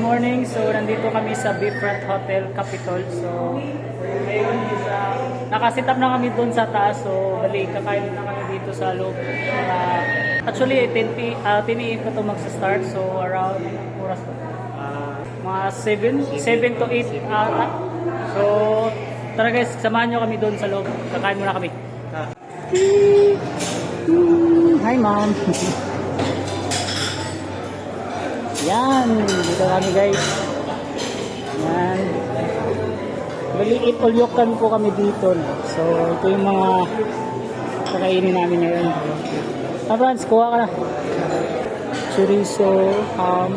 morning. So, nandito kami sa Beefront Hotel Capitol. So, ngayon is, nakasit up na kami doon sa taas. So, balik, kakain na kami dito sa loob. Actually, 10 a.m. pa ito magsa-start. So, around, oras ba? Mga 7 to 8 ata. So, tara guys, samahan nyo kami doon sa loob. Kakain muna kami. Hi, ma'am. Yan, dito kami guys. Yan. Maliit ulyokan po kami dito. No? So, ito yung mga kakainin namin ngayon. Franz, kuha ka na. Chorizo, ham.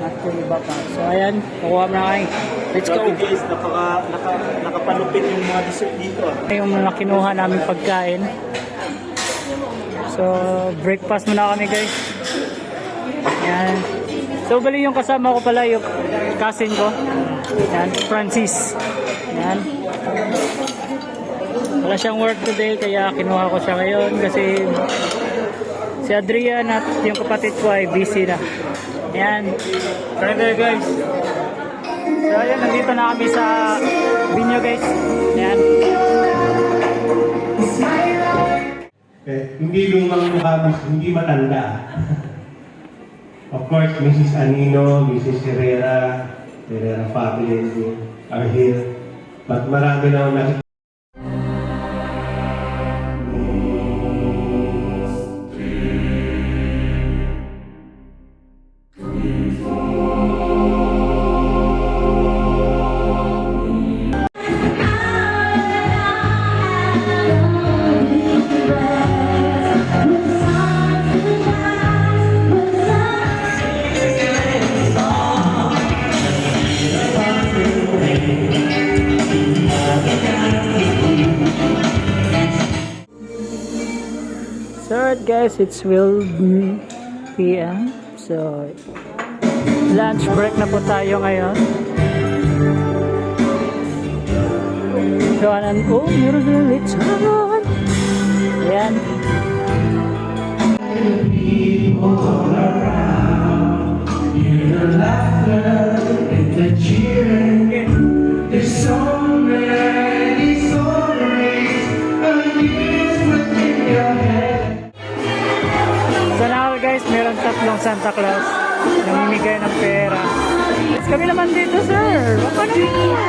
At yung iba pa. So, ayan, kuha mo na kayo. Let's go. Guys, nakapalupit yung mga dessert dito. Yung mga kinuha namin pagkain. So, breakfast muna kami guys. Yan. So, bali yung kasama ko pala, yung cousin ko. Yan, Francis. Yan. Wala siyang work today, kaya kinuha ko siya ngayon kasi si Adrian at yung kapatid ko ay busy na. Yan. Tara tayo guys. So, ayan, nandito na kami sa Binyo guys. Yan. Hindi lumang mukha, hindi matanda. Of course, Mrs. Anino, Mrs. Herrera family are here. But marami na nakikita. So guys, it's 12 p.m. So lunch break na po tayo ngayon. So meron din lechon. Ayan. So now guys, meron tatlong Santa Claus namimigay ng pera. Kami naman dito, sir. Baka naman.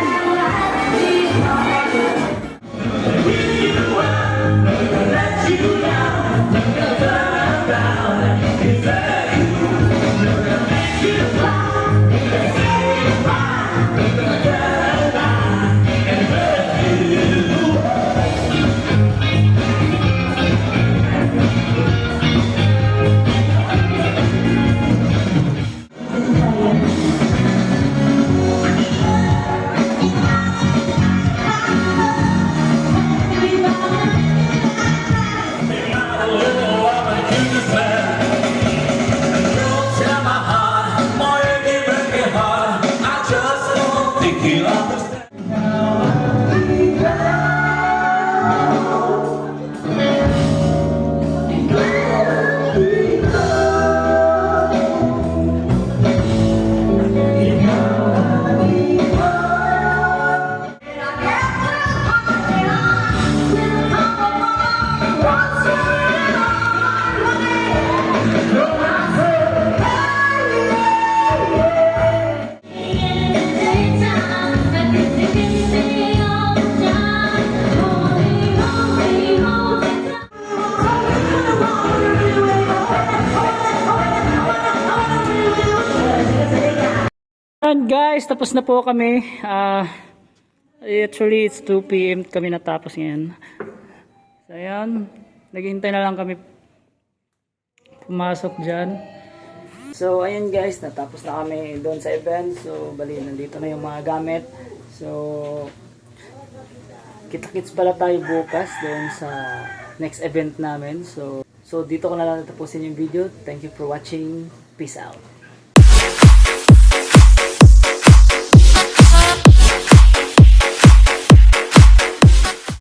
And guys, tapos na po kami. Actually, it's 2 p.m. kami natapos ngayon. So, ayan. Naghihintay na lang kami pumasok dyan. So, ayan guys. Natapos na kami doon sa event. So, bali, nandito na yung mga gamit. So, kita-kits pala tayo bukas doon sa next event namin. So dito ko na lang natapusin yung video. Thank you for watching. Peace out.